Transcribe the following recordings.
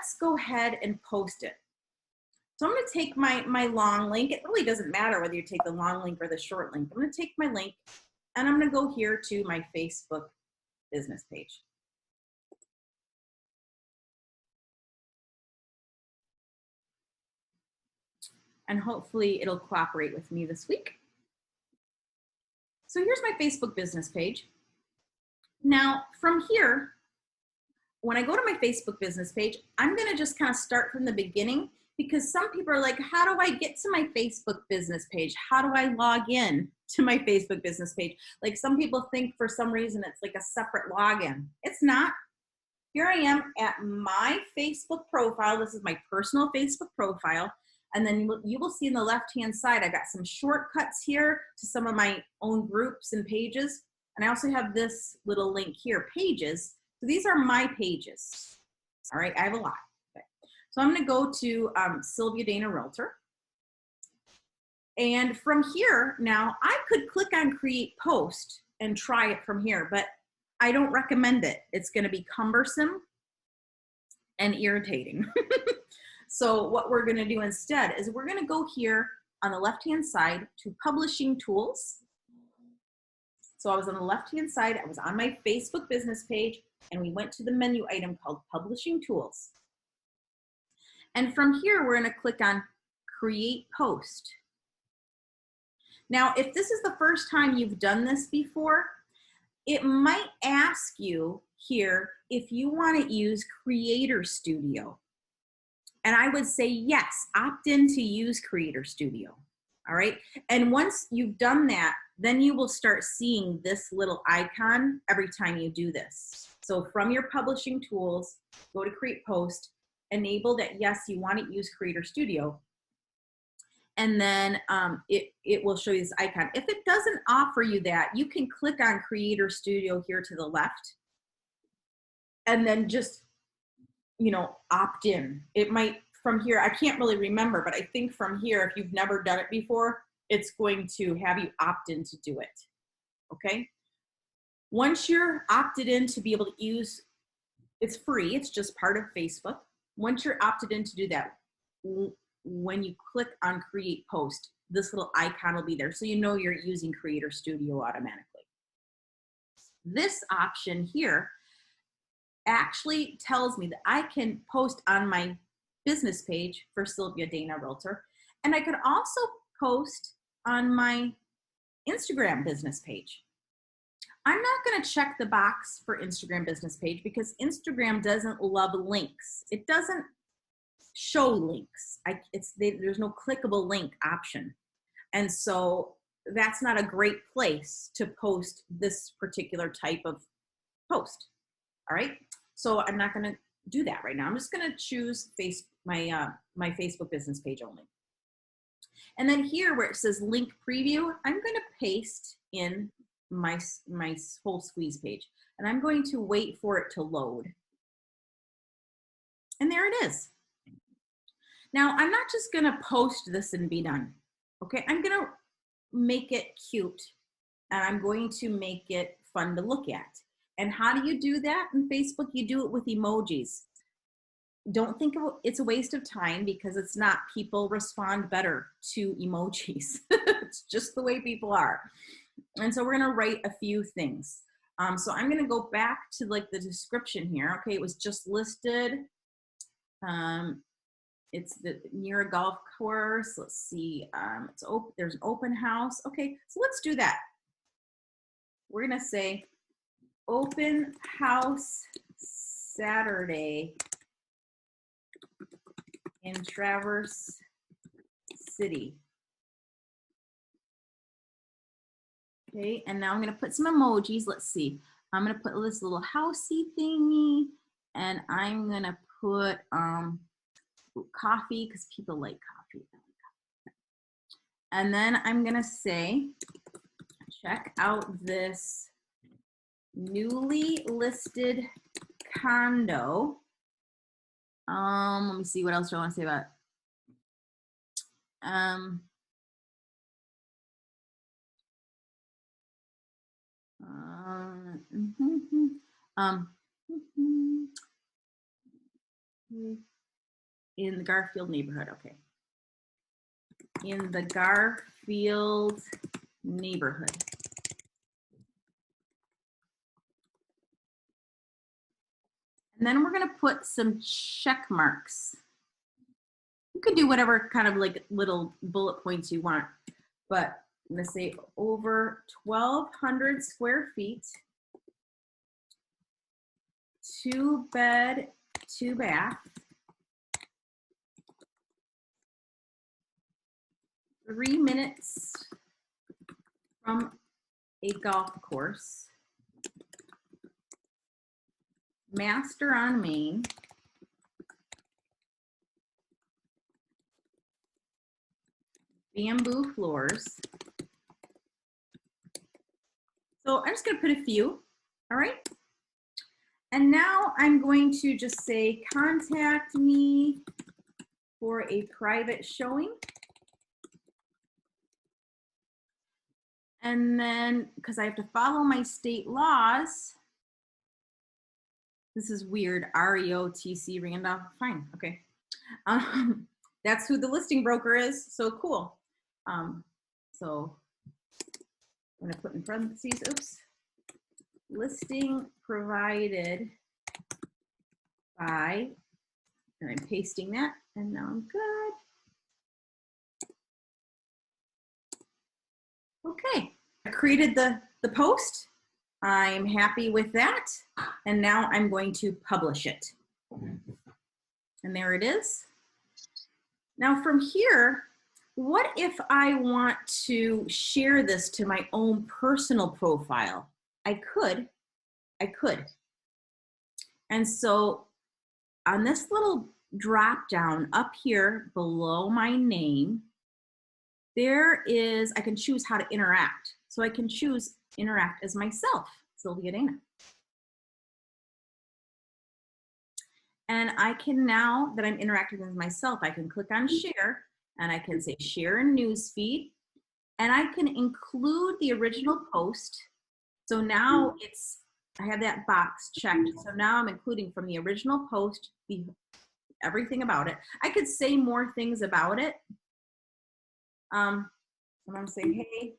let's go ahead and post it. So I'm going to take my long link. It really doesn't matter whether you take the long link or the short link. I'm going to take my link and I'm going to go here to my Facebook business page. And hopefully it'll cooperate with me this week. So here's my Facebook business page. Now from here, when I go to my Facebook business page, I'm going to just kind of start from the beginning, because some people are like, how do I get to my Facebook business page? How do I log in to my Facebook business page? Like, some people think for some reason it's like a separate login. It's not. Here I am at my Facebook profile. This is my personal Facebook profile. And then you will see in the left-hand side, I got some shortcuts here to some of my own groups and pages. And I also have this little link here, pages. So these are my pages. All right, I have a lot. Okay. So I'm going to go to Sylvia Dana Realtor. And from here, now I could click on create post and try it from here, but I don't recommend it. It's going to be cumbersome and irritating. So what we're going to do instead is we're going to go here on the left-hand side to publishing tools. So I was on the left-hand side, I was on my Facebook business page, and we went to the menu item called publishing tools. And from here, we're going to click on create post. Now, if this is the first time you've done this before, it might ask you here if you want to use Creator Studio. And I would say yes, opt in to use Creator Studio. All right. And once you've done that, then you will start seeing this little icon every time you do this. So from your publishing tools, go to create post, enable that yes, you want to use Creator Studio. And then it will show you this icon. If it doesn't offer you that, you can click on Creator Studio here to the left and then just, you know, opt in. It might, from here, I can't really remember, but I think from here, if you've never done it before, it's going to have you opt in to do it, okay? Once you're opted in to be able to use, it's free, it's just part of Facebook. Once you're opted in to do that, when you click on create post, this little icon will be there, so you know you're using Creator Studio automatically. This option here actually tells me that I can post on my business page for Sylvia Dana Realtor, and I could also post on my Instagram business page. I'm not going to check the box for Instagram business page because Instagram doesn't love links. It doesn't show links. There's no clickable link option. And so that's not a great place to post this particular type of post. All right. So I'm not going to do that right now. I'm just going to choose my Facebook business page only. And then here where it says link preview, I'm going to paste in my whole squeeze page. And I'm going to wait for it to load. And there it is. Now, I'm not just going to post this and be done. Okay, I'm going to make it cute. And I'm going to make it fun to look at. And how do you do that in Facebook? You do it with emojis. Don't think it's a waste of time, because it's not. People respond better to emojis. It's just the way people are. And so we're going to write a few things. So I'm going to go back to like the description here. Okay, it was just listed. It's near a golf course. Let's see. It's open. There's an open house. Okay, so let's do that. We're going to say open house Saturday in Traverse City. Okay, and now I'm going to put some emojis. Let's see. I'm going to put this little housey thingy, and I'm going to put coffee, because people like coffee. And then I'm going to say, check out this newly listed condo. Let me see, what else do I want to say about it? In the Garfield neighborhood, okay. In the Garfield neighborhood. And then we're gonna put some check marks. You can do whatever kind of like little bullet points you want, but I'm gonna say over 1,200 square feet, 2 bed, 2 bath, 3 minutes from a golf course, master on Main, bamboo floors. So I'm just gonna put a few, all right? And now I'm going to just say, contact me for a private showing. And then, because I have to follow my state laws, this is weird, REOTC Randolph, fine, okay. That's who the listing broker is, so cool. So I'm gonna put in parentheses, oops, listing provided by, and I'm pasting that, and now I'm good. Okay, I created the post. I'm happy with that. And now I'm going to publish it. And there it is. Now from here, what if I want to share this to my own personal profile? I could. And so on this little drop down up here below my name, there is, I can choose how to interact. So I can choose interact as myself, Sylvia Dana. And I can, now that I'm interacting with myself, I can click on share and I can say share in newsfeed, and I can include the original post. So now it's, I have that box checked. So now I'm including from the original post, everything about it. I could say more things about it. I'm gonna say, hey,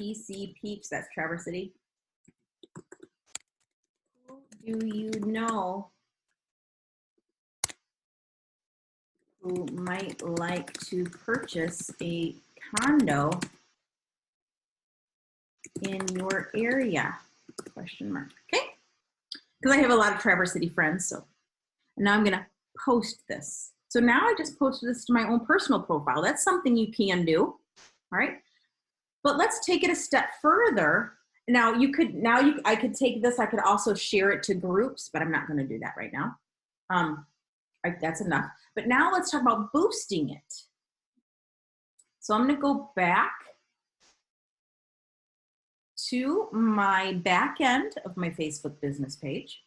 TC peeps, that's Traverse City. Who do you know who might like to purchase a condo in your area? Question mark, okay? Because I have a lot of Traverse City friends, so now I'm gonna post this. So now I just posted this to my own personal profile. That's something you can do, all right? But let's take it a step further. Now I could take this, I could also share it to groups, but I'm not gonna do that right now. That's enough. But now let's talk about boosting it. So I'm gonna go back to my back end of my Facebook business page.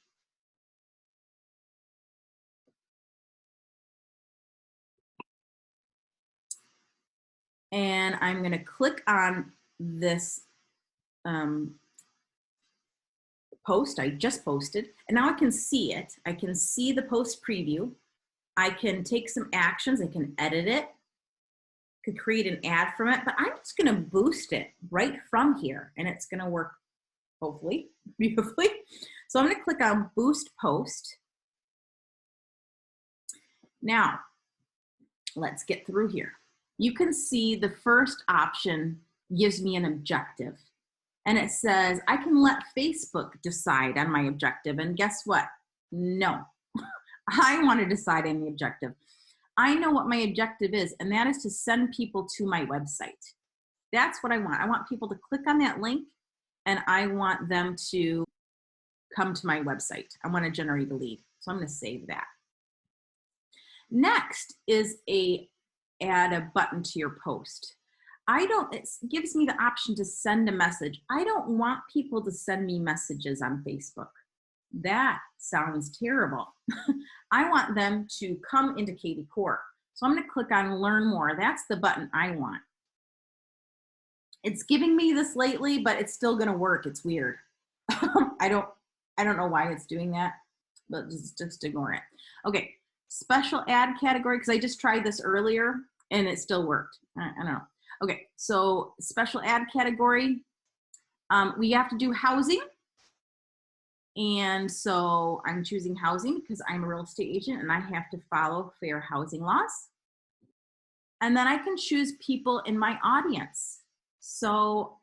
And I'm gonna click on this post I just posted, and now I can see it. I can see the post preview. I can take some actions, I can edit it, could create an ad from it, but I'm just gonna boost it right from here, and it's gonna work, hopefully, beautifully. So I'm gonna click on Boost Post. Now, let's get through here. You can see the first option gives me an objective. And it says, I can let Facebook decide on my objective. And guess what? No, I want to decide on the objective. I know what my objective is, and that is to send people to my website. That's what I want. I want people to click on that link, and I want them to come to my website. I want to generate a lead. So I'm going to save that. Next is add a button to your post. It gives me the option to send a message. I don't want people to send me messages on Facebook. That sounds terrible. I want them to come into kvCore. So I'm gonna click on learn more. That's the button I want. It's giving me this lately, but it's still gonna work. It's weird. I don't know why it's doing that, but just ignore it. Okay, special ad category, because I just tried this earlier and it still worked. I don't know. Okay, so special ad category, we have to do housing. And so I'm choosing housing because I'm a real estate agent and I have to follow fair housing laws. And then I can choose people in my audience. So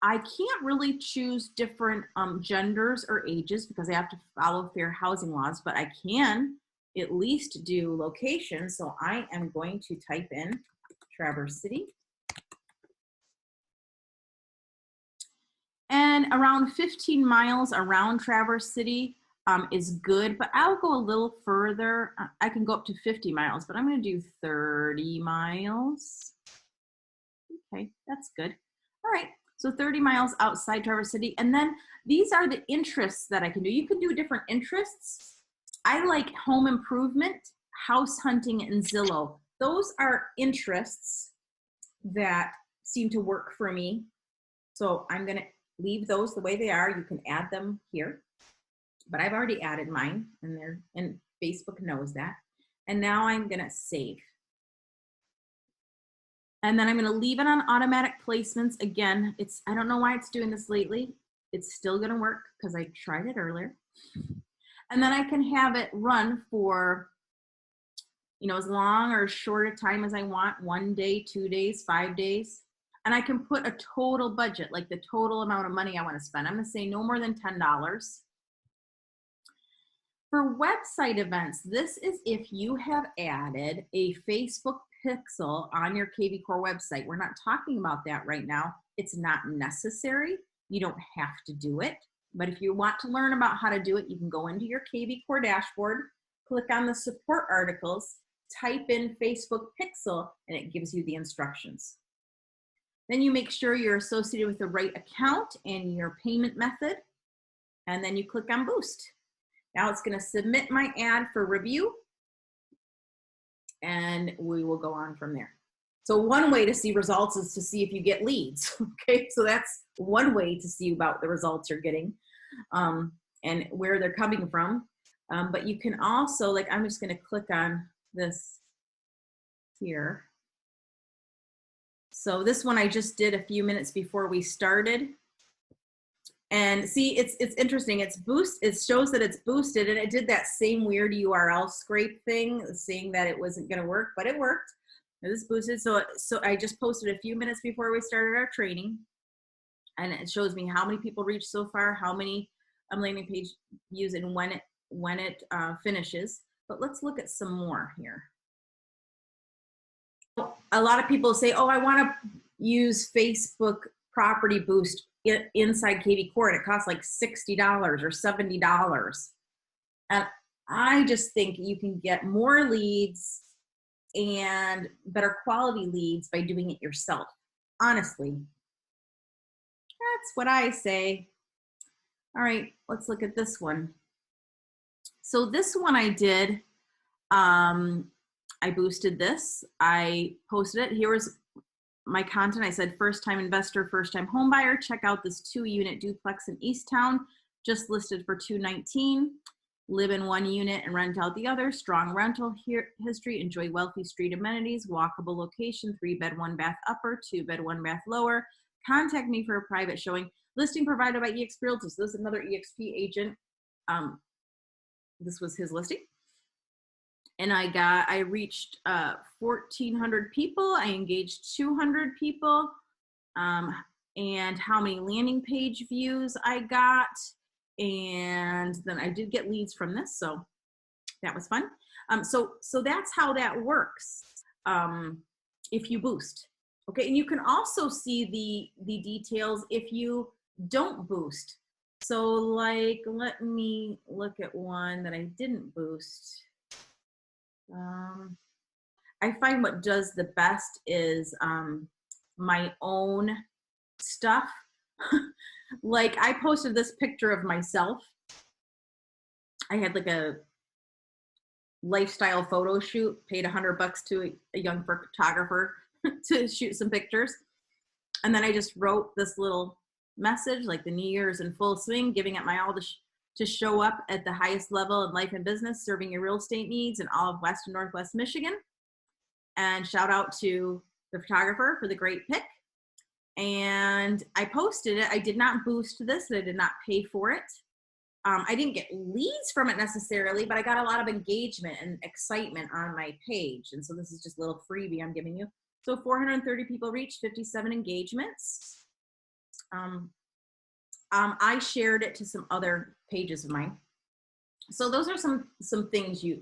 I can't really choose different genders or ages because I have to follow fair housing laws, but I can at least do location. So I am going to type in Traverse City. And around 15 miles around Traverse City is good, but I'll go a little further. I can go up to 50 miles, but I'm going to do 30 miles. Okay, that's good. All right, so 30 miles outside Traverse City. And then these are the interests that I can do. You can do different interests. I like home improvement, house hunting, and Zillow. Those are interests that seem to work for me. So I'm going to leave those the way they are. You can add them here, but I've already added mine and Facebook knows that. And now I'm going to save. And then I'm going to leave it on automatic placements. Again, I don't know why it's doing this lately. It's still going to work because I tried it earlier. And then I can have it run for, as long or as short a time as I want, 1 day, 2 days, 5 days. And I can put a total budget, like the total amount of money I want to spend. I'm going to say no more than $10. For website events, this is if you have added a Facebook pixel on your kvCore website. We're not talking about that right now. It's not necessary. You don't have to do it. But if you want to learn about how to do it, you can go into your kvCore dashboard, click on the support articles, type in Facebook pixel, and it gives you the instructions. Then you make sure you're associated with the right account and your payment method, and then you click on Boost. Now it's going to submit my ad for review, and we will go on from there. So one way to see results is to see if you get leads. Okay, so that's one way to see about the results you're getting and where they're coming from. But you can also, I'm just going to click on this here. So this one I just did a few minutes before we started. And see, it's interesting. It shows that it's boosted, and it did that same weird URL scrape thing, saying that it wasn't going to work, but it worked. It is boosted. So I just posted a few minutes before we started our training, and it shows me how many people reached so far, how many landing page views, and when it finishes. But let's look at some more here. A lot of people say, oh, I want to use Facebook Property Boost inside kvCore, and it costs like $60 or $70. And I just think you can get more leads and better quality leads by doing it yourself. Honestly, that's what I say. All right, let's look at this one. So this one I did, I boosted this. I posted it. Here was my content. I said, first-time investor, first-time home buyer. Check out this 2-unit duplex in Easttown, just listed for $219. Live in one unit and rent out the other. Strong rental history. Enjoy wealthy street amenities. Walkable location. 3-bed, 1-bath upper. 2-bed, 1-bath lower. Contact me for a private showing. Listing provided by eXp Realty. So this is another eXp agent. This was his listing. And I reached 1,400 people. I engaged 200 people. And how many landing page views I got. And then I did get leads from this, so that was fun. So that's how that works if you boost. Okay, and you can also see the details if you don't boost. So let me look at one that I didn't boost. I find what does the best is my own stuff. I posted this picture of myself. I had a lifestyle photo shoot, paid $100 to a young photographer to shoot some pictures. And then I just wrote this little message, the New Year's in full swing, giving it my all to to show up at the highest level in life and business, serving your real estate needs in all of West and Northwest Michigan. And shout out to the photographer for the great pic. And I posted it. I did not boost this. I did not pay for it. I didn't get leads from it necessarily, but I got a lot of engagement and excitement on my page. And so this is just a little freebie I'm giving you. So 430 people reached, 57 engagements. I shared it to some other pages of mine. So those are some things you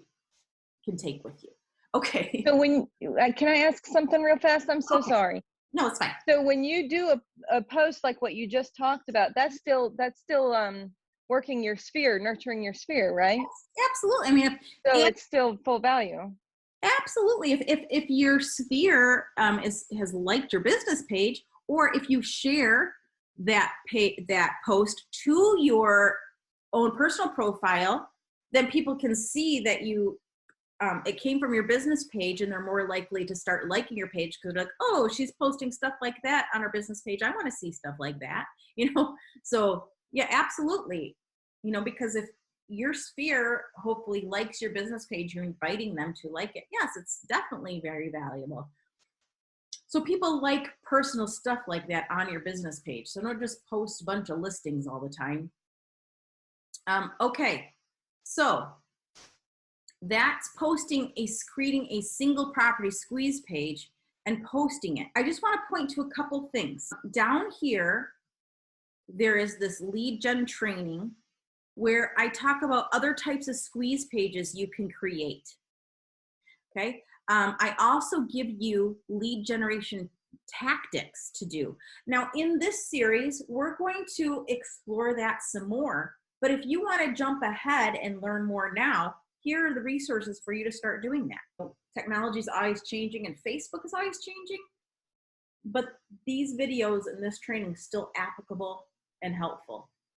can take with you. Okay. So when, can I ask something real fast? I'm so sorry. No, it's fine. So when you do a post like what you just talked about, that's still working your sphere, nurturing your sphere, right? Absolutely. I mean, it's still full value. Absolutely. If your sphere has liked your business page, or if you share that post to your own personal profile, then people can see that you it came from your business page, and they're more likely to start liking your page because they're like, oh, she's posting stuff like that on her business page. I want to see stuff like that, So yeah, absolutely. Because if your sphere hopefully likes your business page, you're inviting them to like it. Yes, it's definitely very valuable. So people like personal stuff like that on your business page. So don't just post a bunch of listings all the time. Okay, so that's creating a single property squeeze page and posting it. I just want to point to a couple things. Down here, there is this lead gen training where I talk about other types of squeeze pages you can create. Okay. I also give you lead generation tactics to do. Now, in this series, we're going to explore that some more. But if you want to jump ahead and learn more now, here are the resources for you to start doing that. Technology is always changing and Facebook is always changing, but these videos and this training is still applicable and helpful.